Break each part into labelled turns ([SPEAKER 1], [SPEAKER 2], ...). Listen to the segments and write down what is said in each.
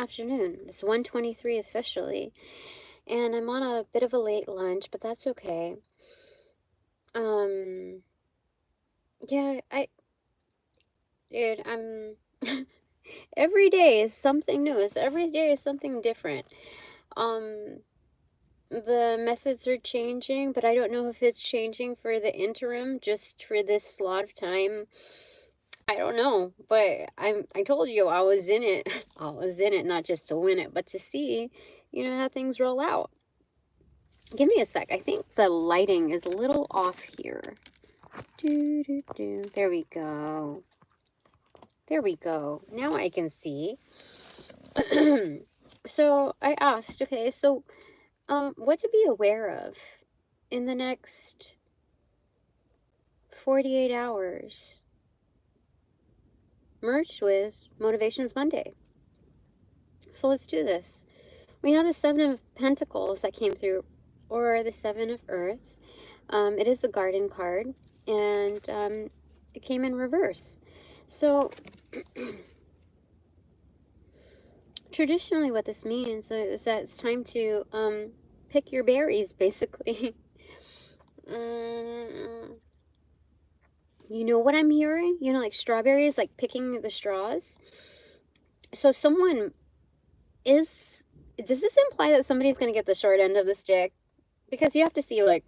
[SPEAKER 1] afternoon. It's 1:23 officially, and I'm on a bit of a late lunch, but that's okay. Yeah, dude, every day is something new. Every day is something different. Um, the methods are changing, but I don't know if it's changing for the interim, just for this slot of time. I don't know, but I told you I was in it. I was in it not just to win it, but to see, how things roll out. Give me a sec. I think the lighting is a little off here. There we go. There we go. Now I can see. So I asked, okay, so what to be aware of in the next 48 hours, merged with Motivations Monday. So let's do this. We have the Seven of Pentacles that came through, or the Seven of Earth. It is a garden card, and it came in reverse. So traditionally what this means is that it's time to pick your berries, basically. You know what I'm hearing? Like strawberries, like picking the straws. So someone does this imply that somebody's going to get the short end of the stick? Because you have to see, like,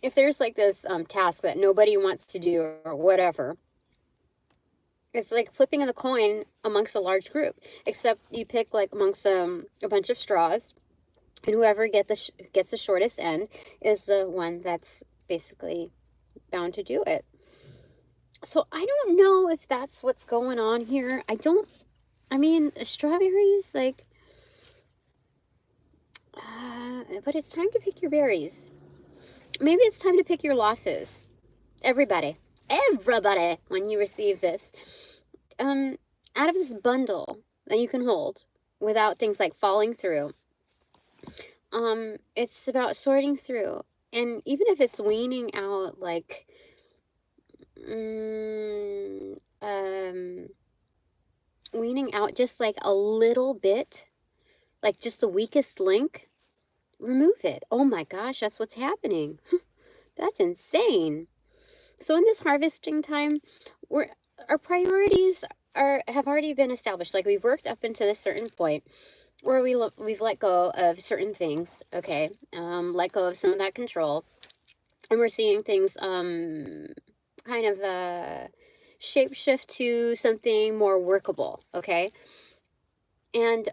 [SPEAKER 1] if there's like this task that nobody wants to do or whatever, it's like flipping the coin amongst a large group, except you pick like amongst a bunch of straws, and whoever gets the shortest end is the one that's basically bound to do it. So I don't know if that's what's going on here. I mean, strawberries, like, but it's time to pick your berries. Maybe it's time to pick your losses. Everybody, when you receive this, out of this bundle that you can hold without things like falling through, it's about sorting through. And even if it's weaning out, like, weaning out just like a little bit, like just the weakest link, remove it. Oh my gosh, that's what's happening. That's insane. So in this harvesting time, our priorities have already been established. Like, we've worked up into this certain point where we've let go of certain things, okay? Let go of some of that control. And we're seeing things kind of shape shift to something more workable, okay? And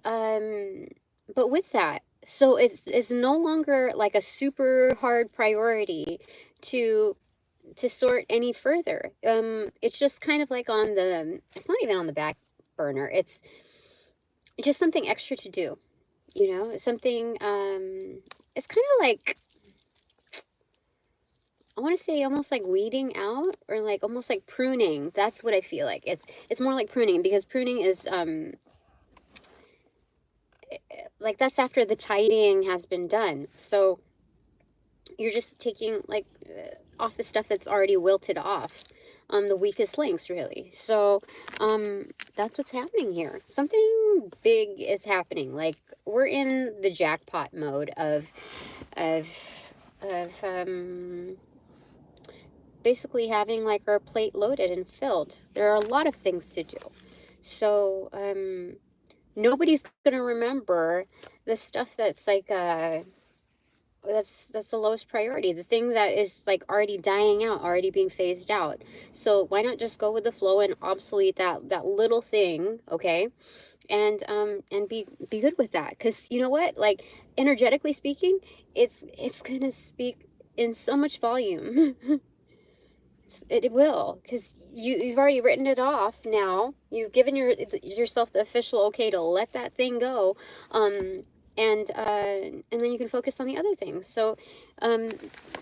[SPEAKER 1] but with that, so it's no longer like a super hard priority to sort any further. It's just kind of like it's not even on the back burner. It's just something extra to do, something, it's kind of like, I want to say almost like weeding out, or like almost like pruning. That's what I feel like. It's more like pruning, because pruning is, like, that's after the tidying has been done. So you're just taking, like, off the stuff that's already wilted off, the weakest links, really. So that's what's happening here. Something big is happening. Like, we're in the jackpot mode of basically having like our plate loaded and filled. There are a lot of things to do. So nobody's gonna remember the stuff that's like that's the lowest priority, the thing that is like already dying out, already being phased out. So why not just go with the flow and obsolete that little thing, okay? And be good with that, because you know what, like, energetically speaking, it's gonna speak in so much volume. It will, because you've already written it off. Now you've given yourself the official okay to let that thing go, and then you can focus on the other things. So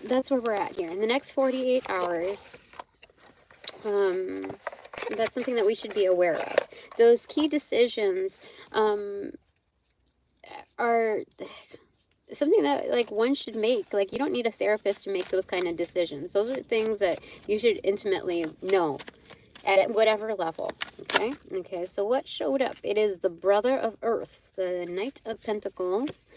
[SPEAKER 1] that's where we're at here in the next 48 hours. That's something that we should be aware of. Those key decisions are something that, like, one should make. Like, you don't need a therapist to make those kind of decisions. Those are things that you should intimately know. at whatever level. Okay. Okay. So what showed up? It is the Brother of Earth, the Knight of Pentacles,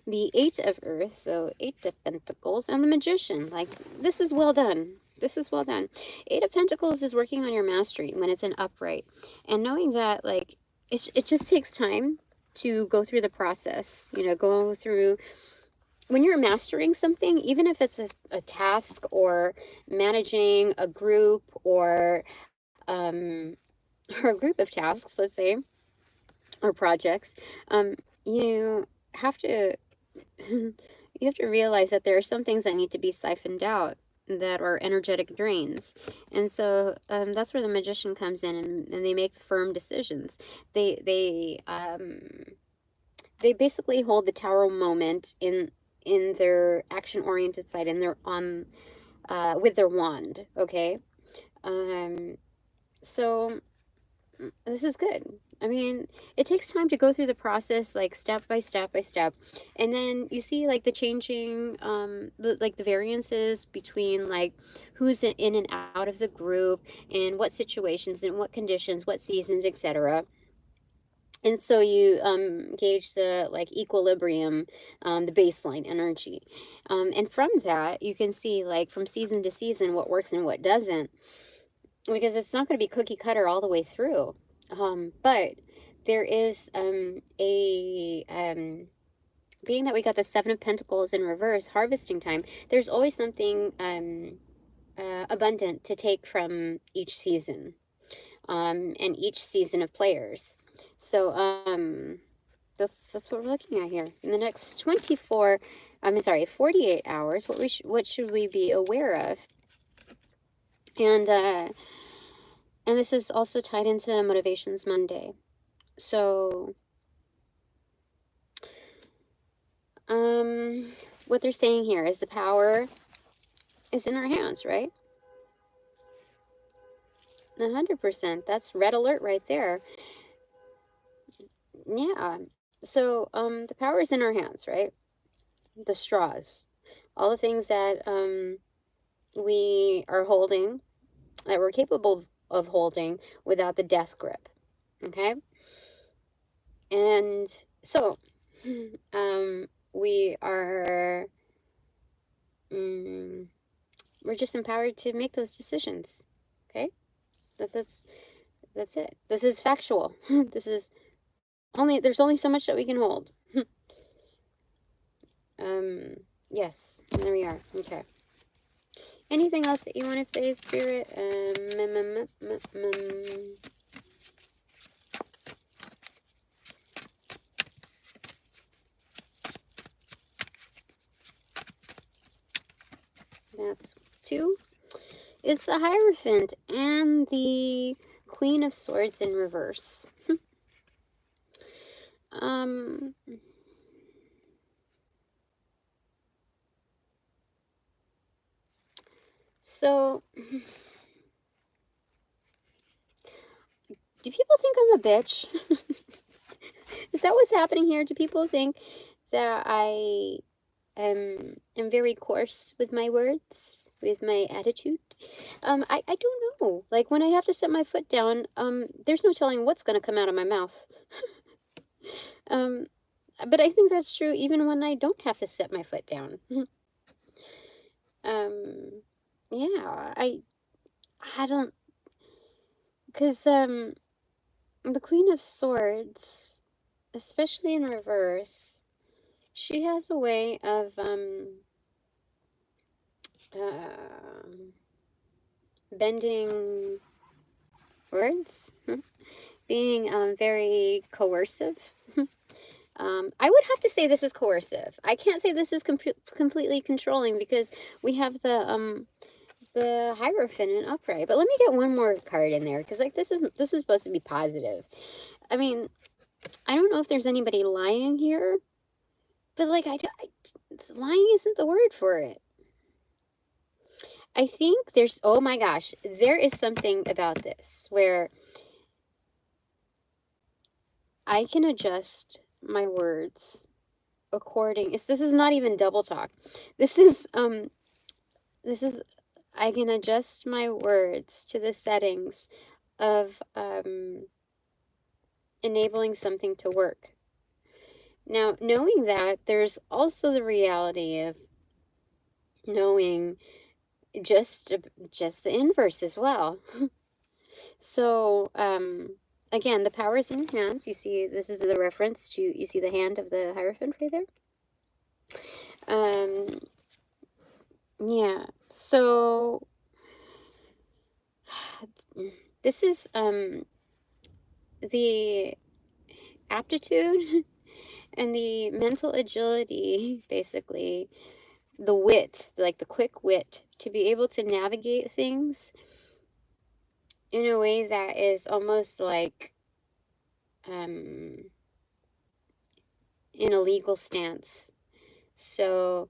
[SPEAKER 1] the Eight of Earth, so Eight of Pentacles, and the Magician. Like, this is well done. This is well done. Eight of Pentacles is working on your mastery when it's an upright, and knowing that, like, it just takes time to go through the process. You know, go through when you're mastering something, even if it's a task or managing a group or or a group of tasks, let's say, or projects, you have to you have to realize that there are some things that need to be siphoned out that are energetic drains. And so that's where the Magician comes in, and they make firm decisions. They basically hold the Tower moment in their action oriented side, and they're on with their wand. Okay. So this is good. I mean, it takes time to go through the process, like step by step by step, and then you see like the changing, the variances between like who's in and out of the group, and what situations and what conditions, what seasons, etc. And so you gauge the like equilibrium, the baseline energy, and from that you can see like from season to season what works and what doesn't, because it's not going to be cookie cutter all the way through. But there is being that we got the Seven of Pentacles in reverse, harvesting time, there's always something abundant to take from each season, and each season of players. So that's what we're looking at here. In the next 48 hours, what should we be aware of? And this is also tied into Motivations Monday. So, what they're saying here is the power is in our hands, right? 100%. That's red alert right there. Yeah. So, the power is in our hands, right? The straws. All the things that we are holding, that we're capable of holding without the death grip. Okay? And so, we are, we're just empowered to make those decisions. Okay? That's it. This is factual. This is there's only so much that we can hold. Yes, there we are. Okay. Anything else that you want to say, Spirit? That's 2. It's the Hierophant and the Queen of Swords in reverse. So, do people think I'm a bitch? Is that what's happening here? Do people think that I am very coarse with my words, with my attitude? I don't know. Like, when I have to set my foot down, there's no telling what's going to come out of my mouth. But I think that's true even when I don't have to set my foot down. Yeah, I don't, because, the Queen of Swords, especially in reverse, she has a way of, bending words, being, very coercive. I would have to say this is coercive. I can't say this is completely controlling, because we have the Hierophant in upright. But let me get one more card in there, because like this is supposed to be positive. I mean, I don't know if there's anybody lying here, but like lying isn't the word for it. I think there's, oh my gosh, there is something about this where I can adjust my words according, this is not even double talk. This is I can adjust my words to the settings of enabling something to work. Now, knowing that, there's also the reality of knowing just the inverse as well. So, again, the power is in your hands. You see, this is the reference to, you see the hand of the Hierophant right there? Yeah, so this is the aptitude and the mental agility, basically, the wit, like the quick wit, to be able to navigate things in a way that is almost like in a legal stance. So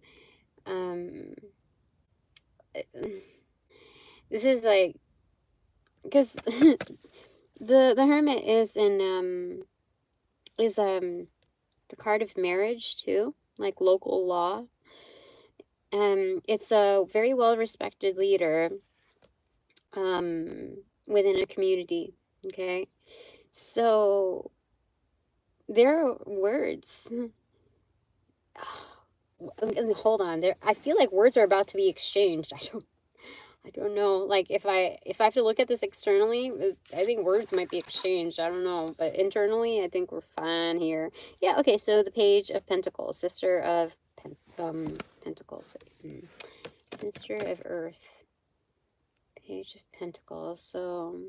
[SPEAKER 1] this is like, because the Hermit is in the card of marriage too, like local law. It's a very well respected leader within a community. Okay, so there are words. Hold on, there. I feel like words are about to be exchanged. I don't know. Like if I have to look at this externally, I think words might be exchanged. I don't know, but internally, I think we're fine here. Yeah. Okay. So the Page of Pentacles, sister of Pentacles, sister of Earth, Page of Pentacles. So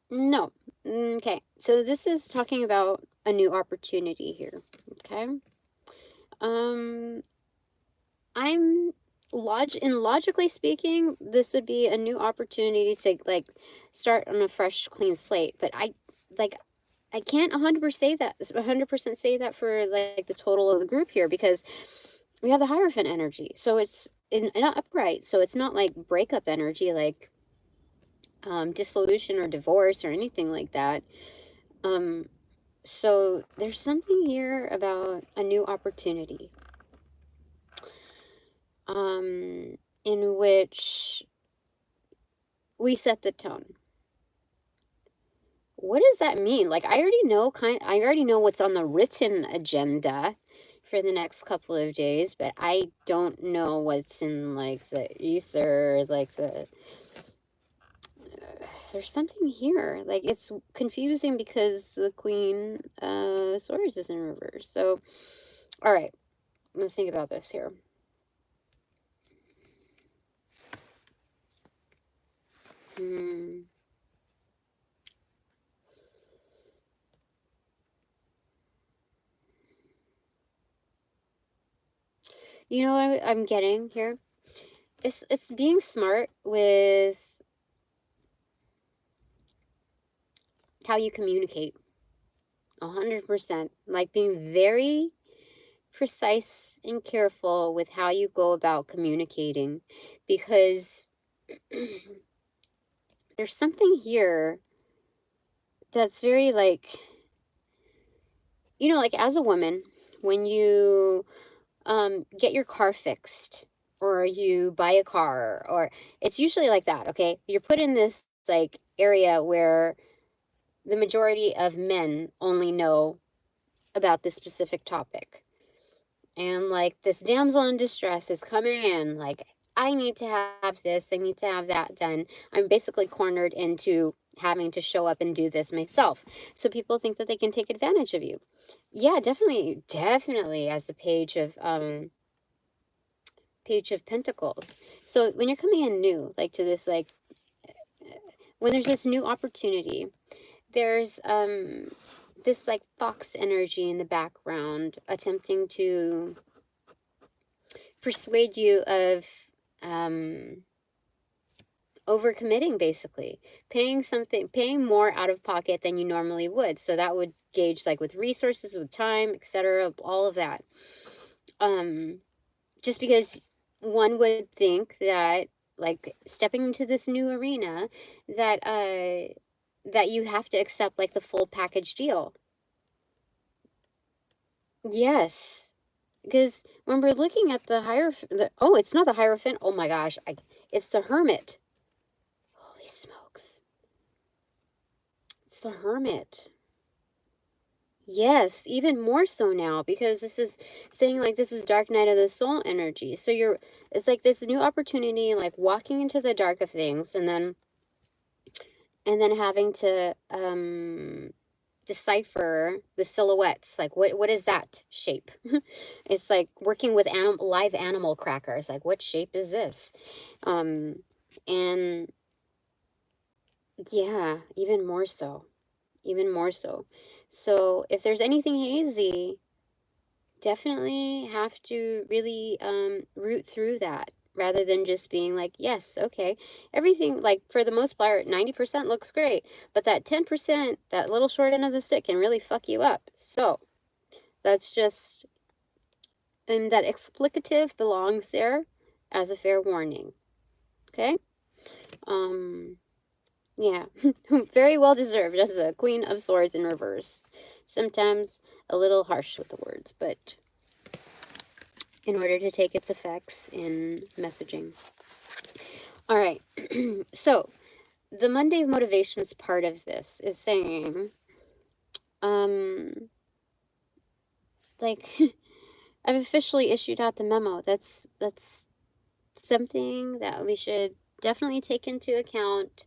[SPEAKER 1] no. Okay. So this is talking about a new opportunity here. Okay. Logically speaking, this would be a new opportunity to like start on a fresh, clean slate. But I can't 100% say that for like the total of the group here, because we have the Hierophant energy. So it's not upright. So it's not like breakup energy, like dissolution or divorce or anything like that. So there's something here about a new opportunity. In which we set the tone. What does that mean? Like, I already know what's on the written agenda for the next couple of days, but I don't know what's in like the ether, like there's something here. Like, it's confusing because the Queen Swords is in reverse. So, all right, let's think about this here. You know what I'm getting here? It's being smart with how you communicate. 100%. Like being very precise and careful with how you go about communicating, because there's something here that's very like, you know, like as a woman, when you get your car fixed or you buy a car, or it's usually like that, okay? You're put in this like area where the majority of men only know about this specific topic. And like this damsel in distress is coming in, like, I need to have this, I need to have that done. I'm basically cornered into having to show up and do this myself. So people think that they can take advantage of you. Yeah, definitely as the Page of Pentacles. So when you're coming in new, like to this, like when there's this new opportunity, there's this like fox energy in the background attempting to persuade you of overcommitting, basically paying more out of pocket than you normally would. So that would gauge like with resources, with time, etc., all of that. Just because one would think that like stepping into this new arena, that that you have to accept like the full package deal. Yes, because when we're looking at the Hierophant, oh, it's not the Hierophant. Oh my gosh, It's the Hermit. Holy smokes. It's the Hermit. Yes, even more so now, because this is saying like this is dark night of the soul energy. So it's like this new opportunity, like walking into the dark of things, and then having to decipher the silhouettes. Like what is that shape? It's like working with live animal crackers. Like, what shape is this? And yeah, even more so. Even more so. So if there's anything hazy, definitely have to really root through that, rather than just being like, yes, okay, everything, like, for the most part 90% looks great, but that 10%, that little short end of the stick, can really fuck you up. So that's just, and that explicative belongs there as a fair warning. Okay. Yeah. Very well deserved as a Queen of Swords in reverse. Sometimes a little harsh with the words, but in order to take its effects in messaging. All right. So the Monday motivations part of this is saying, like, I've officially issued out the memo. That's something that we should definitely take into account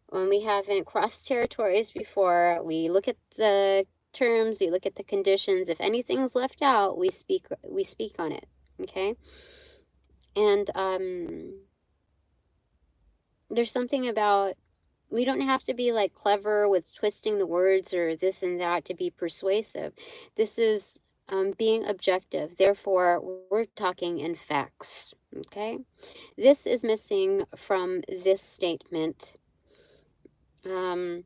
[SPEAKER 1] when we haven't crossed territories before. We look at the terms, we look at the conditions. If anything's left out, we speak on it. Okay. And there's something about, we don't have to be like clever with twisting the words or this and that to be persuasive. This is being objective. Therefore, we're talking in facts. Okay. This is missing from this statement.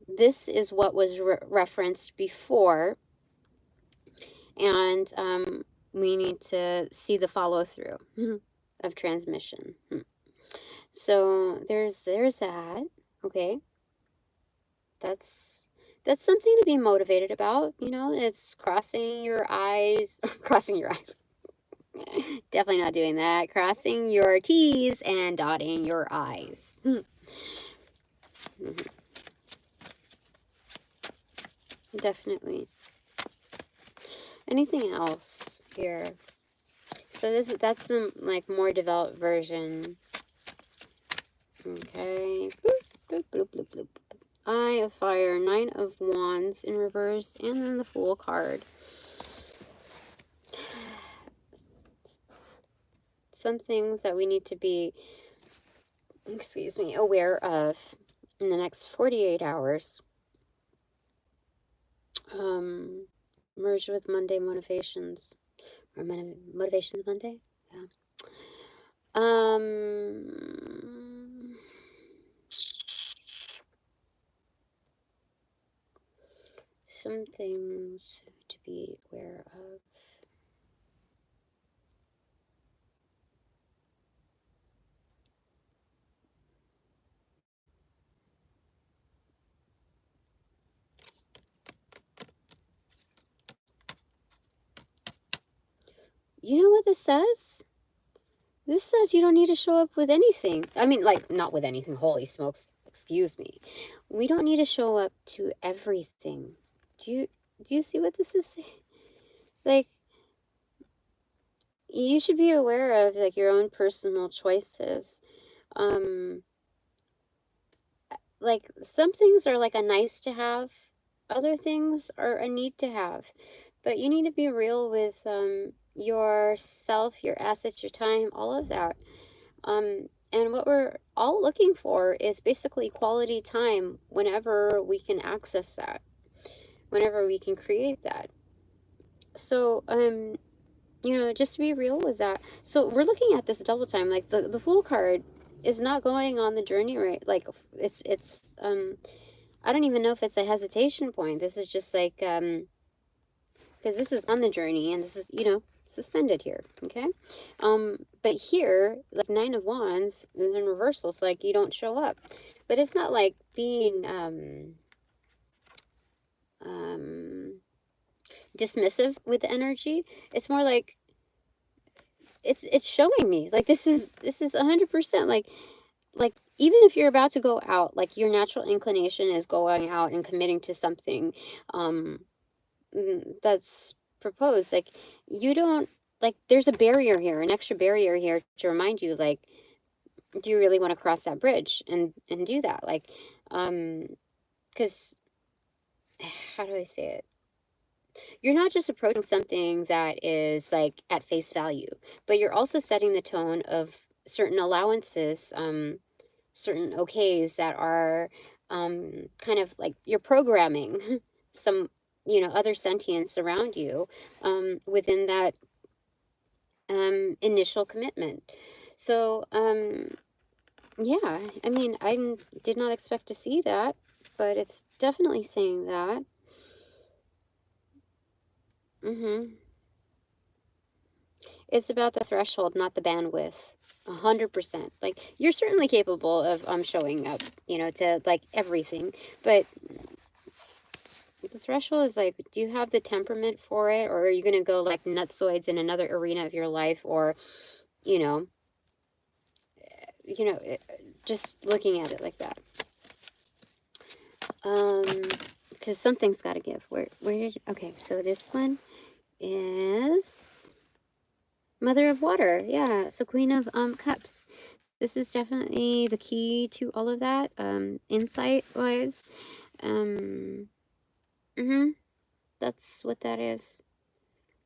[SPEAKER 1] This is what was referenced before, and we need to see the follow through of transmission. So there's that. Okay. That's something to be motivated about. You know, it's crossing your eyes, crossing your eyes. Definitely not doing that. Crossing your T's and dotting your I's. Definitely. Anything else here? So that's some like more developed version. Okay. Boop, boop, boop, boop, boop. Eye of Fire, Nine of Wands in reverse, and then the Fool card. Some things that we need to be, aware of in the next 48 hours. Merge with Monday motivations. Or Motivations Monday? Yeah. Some things to be aware of. You know what this says? This says you don't need to show up with anything. I mean, like, not with anything. Holy smokes. Excuse me. We don't need to show up to everything. Do you see what this is saying? Like, you should be aware of, like, your own personal choices. Like, some things are like a nice to have. Other things are a need to have. But you need to be real with yourself, your assets, your time, all of that. And what we're all looking for is basically quality time whenever we can access that, whenever we can create that. So, you know, just be real with that. So we're looking at this double time, like the Fool card is not going on the journey, right? Like it's I don't even know if it's a hesitation point. This is just like, because this is on the journey and this is, you know, suspended here. Okay. But here, like Nine of Wands is in reversal. It's like you don't show up, but it's not like being, dismissive with the energy. It's more like it's showing me, like, this is 100%, like, even if you're about to go out, like, your natural inclination is going out and committing to something, um, that's proposed, like, you don't, like, there's a barrier here, an extra barrier here to remind you, like, do you really want to cross that bridge and do that? Like, because, how do I say it? You're not just approaching something that is like at face value, but you're also setting the tone of certain allowances, certain okays that are kind of like you're programming some, other sentience around you within that initial commitment. So, yeah, I mean, did not expect to see that, but it's definitely saying that. It's about the threshold, not the bandwidth. 100%. Like, you're certainly capable of showing up, to like everything, but the threshold is like, do you have the temperament for it, or are you gonna go like nutsoids in another arena of your life, or you know, just looking at it like that. Because something's got to give. Where did? Okay, so this one is Mother of Water. Yeah, so Queen of Cups. This is definitely the key to all of that, insight wise. That's what that is.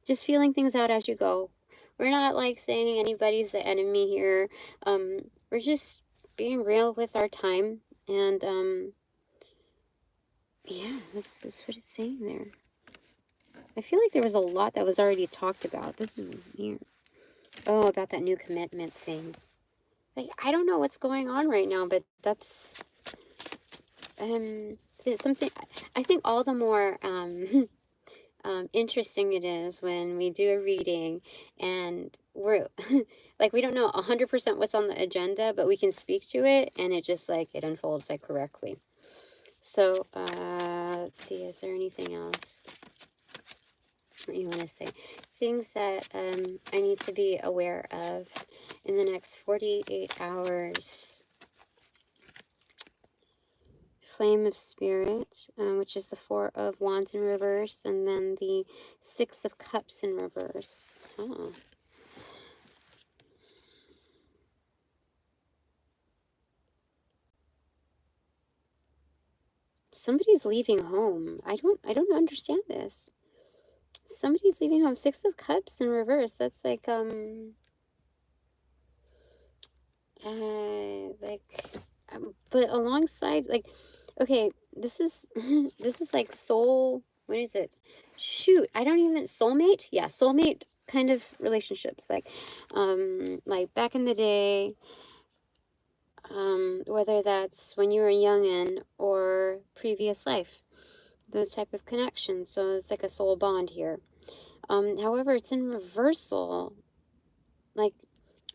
[SPEAKER 1] Just feeling things out as you go. We're not like saying anybody's the enemy here. We're just being real with our time, and yeah, that's what it's saying there. I feel like there was a lot that was already talked about. This is weird. Oh, about that new commitment thing. Like, I don't know what's going on right now, but that's it's something. I think all the more interesting it is when we do a reading and we're like, we don't know 100% what's on the agenda, but we can speak to it, and it just like it unfolds like correctly. So let's see, is there anything else that you want to say? Things that I need to be aware of in the next 48 hours. Flame of Spirit, which is the Four of Wands in reverse, and then the Six of Cups in reverse. Oh. Somebody's leaving home. I don't understand this. Somebody's leaving home. Six of Cups in reverse. That's like but alongside, like, okay, this is this is like soul, what is it? Shoot, I don't even, soulmate? Yeah, soulmate kind of relationships, like back in the day, whether that's when you were a youngin or previous life, those type of connections. So it's like a soul bond here. However, it's in reversal. Like,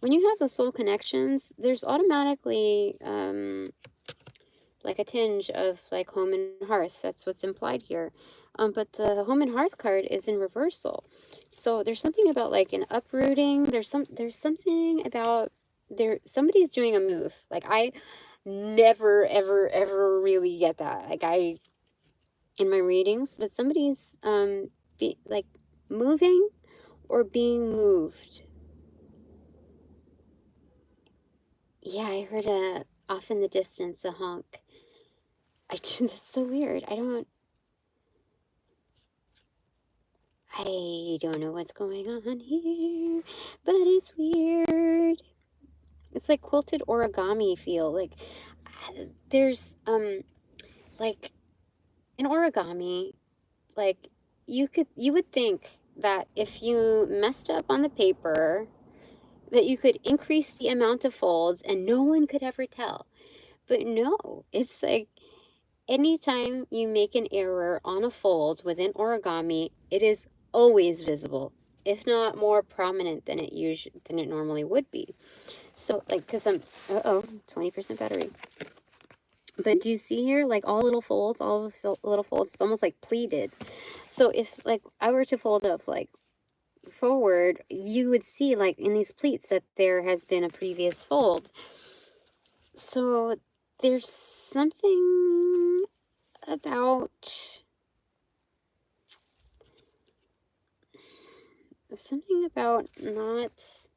[SPEAKER 1] when you have those soul connections, there's automatically like a tinge of like home and hearth. That's what's implied here. But the home and hearth card is in reversal. So there's something about like an uprooting. There's something about somebody's doing a move. Like, I never ever really get that. Like, in my readings, but somebody's like moving or being moved. Yeah, I heard off in the distance a honk. That's so weird. I don't know what's going on here, but it's weird. It's like quilted origami feel. Like, there's like in origami, like you would think that if you messed up on the paper, that you could increase the amount of folds and no one could ever tell. But no, it's like anytime you make an error on a fold within origami, it is always visible, if not more prominent than it normally would be. So, like, because I'm 20% battery. But do you see here, like, all little folds, all the little folds, it's almost like pleated. So if like I were to fold up like forward, you would see, like, in these pleats that there has been a previous fold. So there's something about not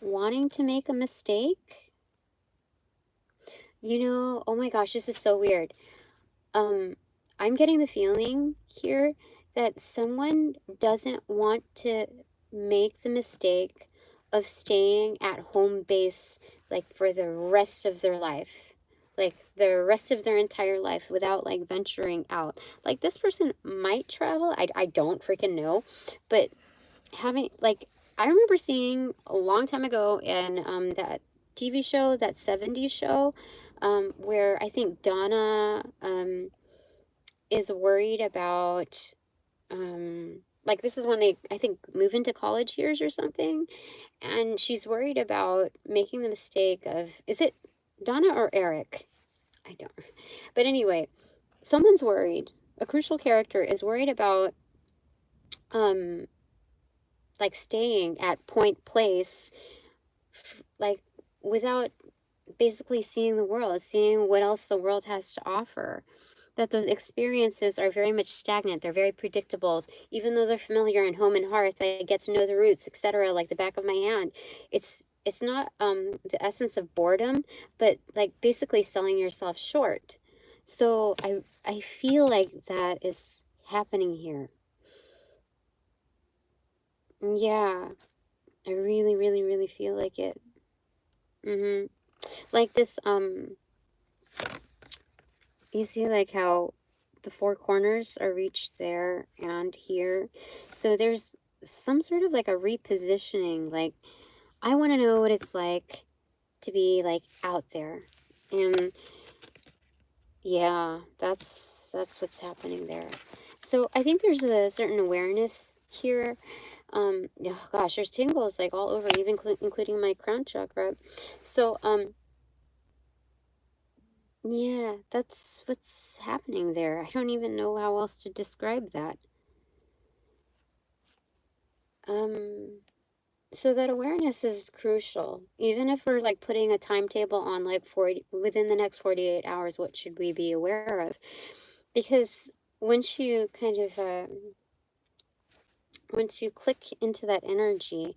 [SPEAKER 1] wanting to make a mistake. You know, oh my gosh, this is so weird. I'm getting the feeling here that someone doesn't want to make the mistake of staying at home base, like, for the rest of their life, like the rest of their entire life, without, like, venturing out. Like, this person might travel. I don't freaking know, but having, like, I remember seeing a long time ago in that TV show, that 70s show, where I think Donna is worried about, like, this is when they, I think, move into college years or something, and she's worried about making the mistake of, is it Donna or Eric? I don't, but anyway, someone's worried, a crucial character is worried about, like, staying at Point Place, like, without basically seeing the world, seeing what else the world has to offer. That those experiences are very much stagnant. They're very predictable. Even though they're familiar in home and hearth, I get to know the roots, etc., like the back of my hand. It's not the essence of boredom, but, like, basically selling yourself short. So I feel like that is happening here. Yeah, I really, really, really feel like it. Like this, you see, like, how the four corners are reached there and here. So there's some sort of, like, a repositioning. Like, I want to know what it's like to be, like, out there. And yeah, that's what's happening there. So I think there's a certain awareness here. Oh gosh, there's tingles, like, all over, even including my crown chakra. So yeah, that's what's happening there. I don't even know how else to describe that. So that awareness is crucial. Even if we're, like, putting a timetable on, like, 40, within the next 48 hours, what should we be aware of? Because once you kind of, once you click into that energy,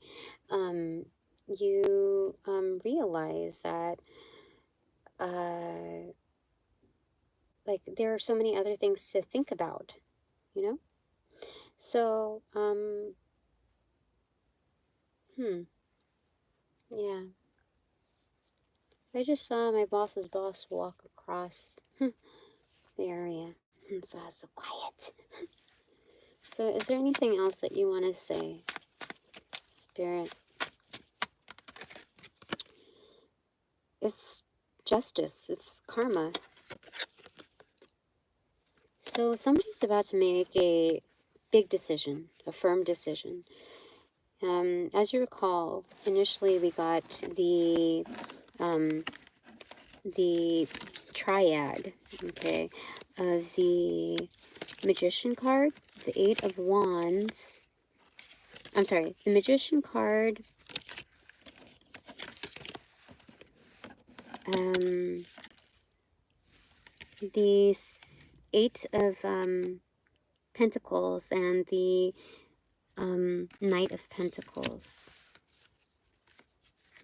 [SPEAKER 1] you realize that, like, there are so many other things to think about, you know? So, yeah. I just saw my boss's boss walk across the area, and so I was so quiet. So, is there anything else that you want to say, Spirit? It's justice, it's karma. So, somebody's about to make a big decision, a firm decision. As you recall, initially we got the triad, okay, of the Magician card, the Eight of Wands. I'm sorry, the Magician card, the Eight of Pentacles, and the Knight of Pentacles.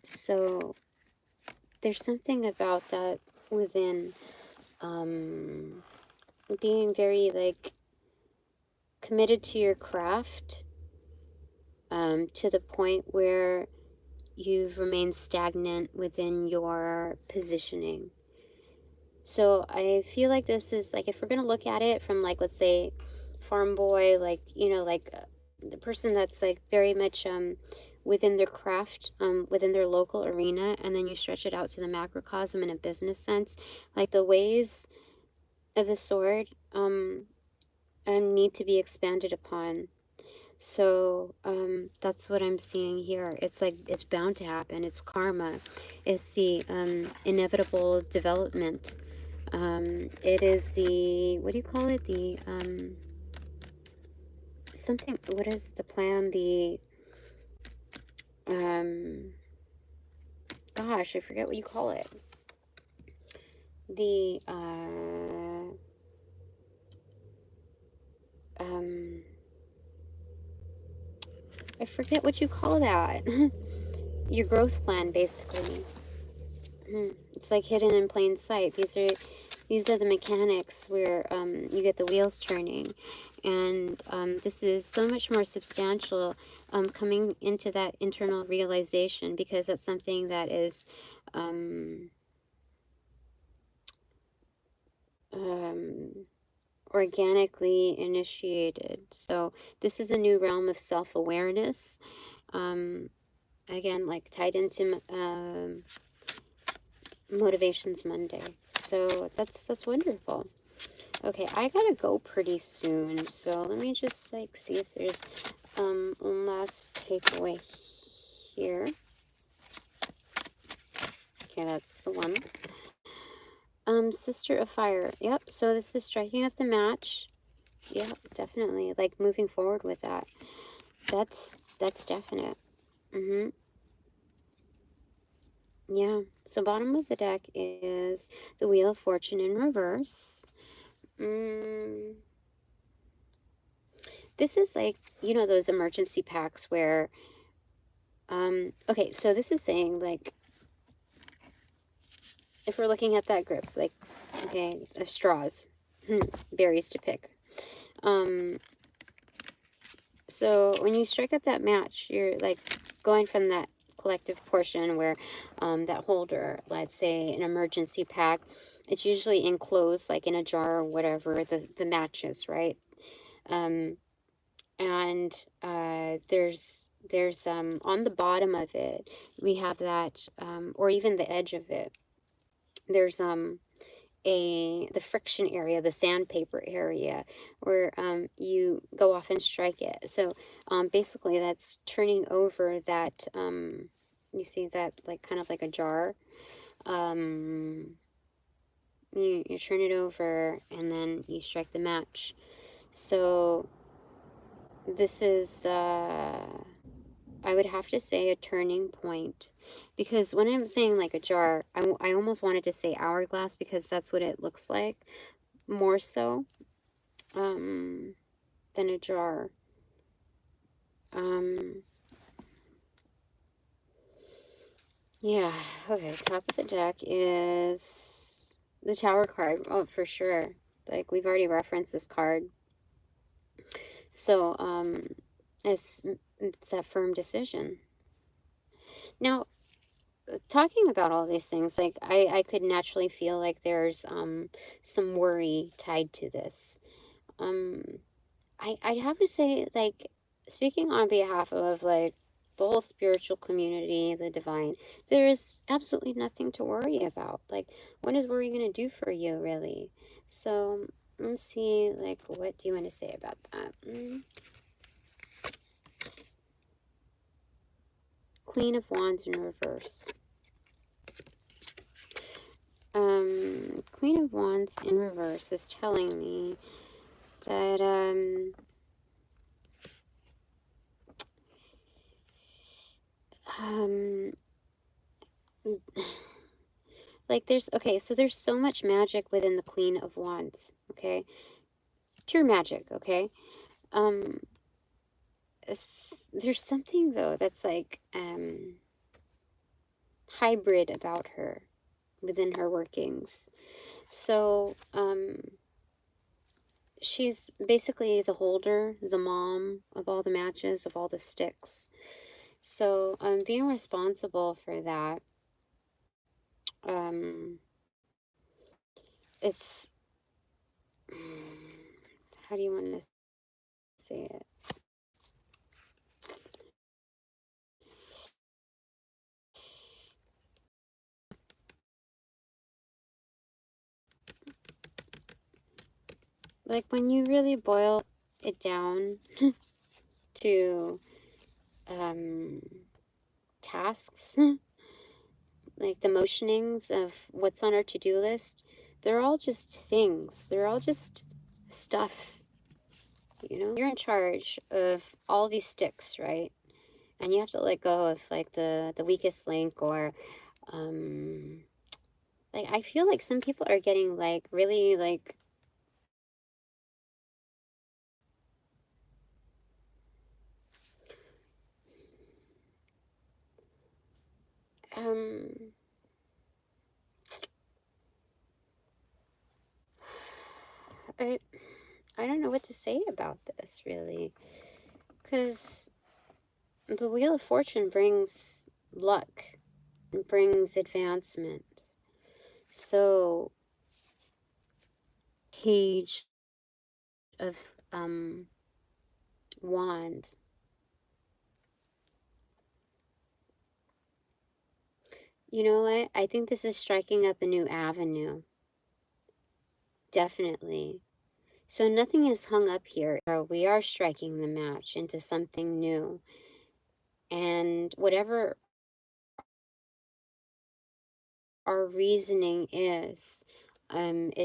[SPEAKER 1] So there's something about that within, being very, like, committed to your craft, to the point where you've remained stagnant within your positioning. So I feel like this is, like, if we're going to look at it from, like, let's say, farm boy, like, you know, like, the person that's, like, very much within their craft, within their local arena, and then you stretch it out to the macrocosm in a business sense, like, the ways of the sword need to be expanded upon. So that's what I'm seeing here. It's like, it's bound to happen. It's karma. It's the inevitable development. It is the, what do you call it? The something, what is the plan? The gosh, I forget what you call it. The, I forget what you call that. Your growth plan, basically. It's like hidden in plain sight. These are the mechanics where you get the wheels turning, and this is so much more substantial, coming into that internal realization, because that's something that is organically initiated. So this is a new realm of self-awareness, again, like tied into Motivations Monday. So that's wonderful. Okay, I gotta go pretty soon, so let me just like see if there's one last takeaway here. Okay, that's the one. Sister of Fire. Yep, so this is striking up the match. Yeah, definitely. Like moving forward with that. That's definite. Yeah. So bottom of the deck is the Wheel of Fortune in reverse. This is like, you know, those emergency packs where, okay, so this is saying, like, if we're looking at that grip, like, okay, of straws, berries to pick. So when you strike up that match, you're, like, going from that collective portion where that holder, let's say an emergency pack, it's usually enclosed, like, in a jar or whatever, the matches, right? And there's on the bottom of it, we have that, or even the edge of it, there's the friction area, the sandpaper area, where you go off and strike it. So basically that's turning over that, you see that, like, kind of like a jar. You turn it over and then you strike the match. So this is, I would have to say, a turning point, because when I'm saying like a jar, I almost wanted to say hourglass, because that's what it looks like more so than a jar. Yeah, okay, top of the deck is the Tower card. Oh, for sure. Like, we've already referenced this card. So, it's that firm decision. Now, talking about all these things, like, I could naturally feel like there's some worry tied to this. I'd have to say, like, speaking on behalf of, like, the whole spiritual community, the divine, there is absolutely nothing to worry about. Like, what is worry going to do for you, really? So let's see, like, what do you want to say about that? Queen of Wands in reverse. Queen of Wands in reverse is telling me that, like, there's, okay, so there's so much magic within the Queen of Wands, okay? Pure magic, okay? There's something, though, that's, like, hybrid about her, within her workings. So, she's basically the holder, the mom of all the matches, of all the sticks. So, being responsible for that, it's, how do you want to say it? Like, when you really boil it down to tasks, like the motionings of what's on our to-do list, they're all just things. They're all just stuff, you know? You're in charge of all these sticks, right? And you have to let go of like the weakest link, or like I feel like some people are getting like really like I I don't know what to say about this really, because the Wheel of Fortune brings luck and brings advancement. So Page of Wands. You know what? I think this is striking up a new avenue. Definitely. So nothing is hung up here. We are striking the match into something new. And whatever our reasoning is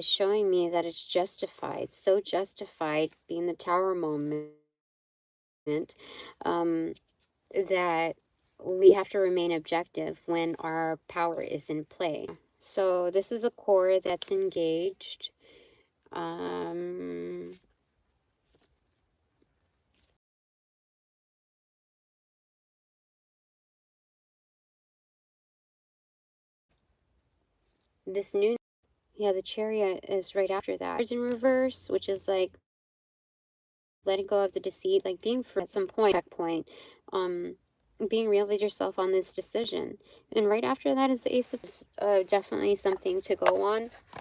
[SPEAKER 1] showing me that it's justified. So justified, being the Tower moment, that we have to remain objective when our power is in play. So this is a core that's engaged. This new, yeah, the Chariot is right after that. It's in reverse, which is like letting go of the deceit, like being for at some point, checkpoint, being real with yourself on this decision. And right after that is the Ace of definitely something to go on.